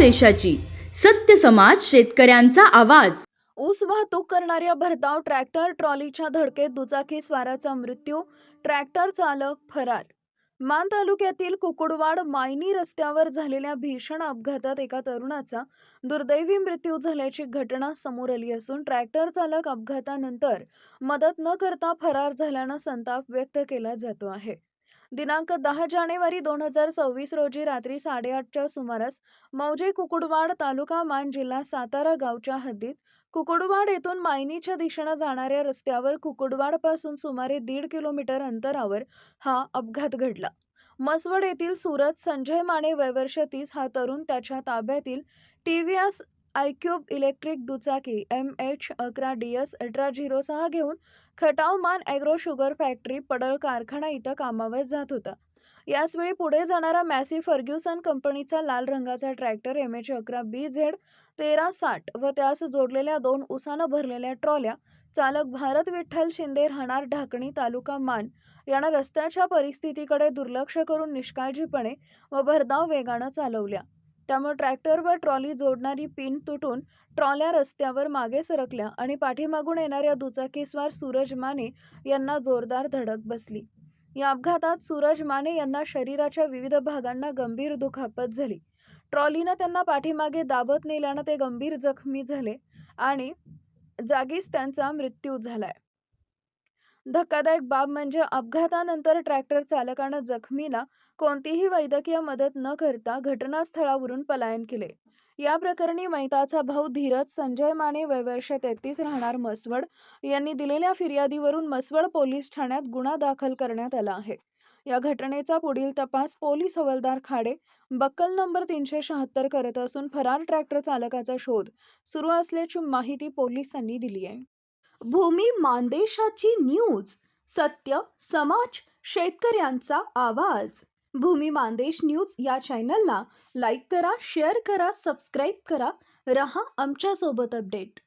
मायदेशाची सत्य समाज शेतकऱ्यांचा आवाज। ऊस वाहतूक करणाऱ्या भरधाव ट्रॅक्टर ट्रॉलीच्या धडकेत दुचाकी स्वाराचा मृत्यू, ट्रॅक्टर चालक फरार। मान तालुक्यातील कुकुडवाड मायनी रस्त्यावर झालेल्या भीषण अपघातात एका तरुणाचा दुर्दैवी मृत्यू झाल्याची घटना समोर आली असून ट्रॅक्टर चालक अपघातानंतर मदत न करता फरार झाल्याने संताप व्यक्त केला जातो आहे। दिनांक 10 जानेवारी 2026 रोजी रात्री 8:30च्या सुमारास मौजे कुकुडवाड तालुका मान जिल्हा सातारा गावच्या हद्दीत कुकुडवाड येथून मायनीच्या दिशेने जाणाऱ्या रस्त्यावर कुकुडवाड पासून सुमारे 1.5 किलोमीटर अंतरावर हा अपघात घडला। मसवड येथील सुरत संजय माने वय वर्ष 30 हा तरुण त्याच्या ताब्यातील टीव्हीएस आयक्यूब इलेक्ट्रिक दुचाकी MH11DS 1806 घेऊन खटाव मान ॲग्रो शुगर फॅक्टरी पडळ कारखाना इथं कामावर जात होता। याचवेळी पुढे जाणारा मॅसी फर्ग्युसन कंपनीचा लाल रंगाचा ट्रॅक्टर MH11BZ 1360 व त्यास जोडलेल्या 2 उसानं भरलेल्या ट्रॉल्या चालक भारत विठ्ठल शिंदे राहणार ढाकणी तालुका मान यानं रस्त्याच्या परिस्थितीकडे दुर्लक्ष करून निष्काळजीपणे व भरधाव वेगानं चालवल्या। त्यामुळे ट्रॅक्टर व ट्रॉली जोडणारी पिन तुटून ट्रॉल्या रस्त्यावर मागे सरकल्या आणि पाठीमागून येणाऱ्या दुचाकीस्वार सूरज माने यांना जोरदार धडक बसली। या अपघातात सूरज माने यांना शरीराच्या विविध भागांना गंभीर दुखापत झाली। ट्रॉलीनं त्यांना पाठीमागे दाबत नेल्यानं ते गंभीर जखमी झाले आणि जागीच त्यांचा मृत्यू झालाय। धक्कादायक बाब म्हणजे अपघातानंतर ट्रॅक्टर चालकानं जखमीला कोणतीही वैद्यकीय मदत न करता घटनास्थळावरून पलायन केले। या प्रकरणी मयताचा भाऊ धीरज संजय माने वय वर्ष 33 राहणार मसवड यांनी दिलेल्या फिर्यादीवरून मसवड पोलीस ठाण्यात गुन्हा दाखल करण्यात आला आहे। या घटनेचा पुढील तपास पोलीस हवालदार खाडे बक्कल नंबर 376 करत असून फरार ट्रॅक्टर चालकाचा शोध सुरू असल्याची माहिती पोलिसांनी दिली आहे। भूमी मानदेशाची न्यूज, सत्य समाज शेतकऱ्यांचा आवाज। भूमी मानदेश न्यूज या चॅनलला लाईक करा, शेअर करा, सबस्क्राईब करा, रहा आमच्या सोबत अपडेट।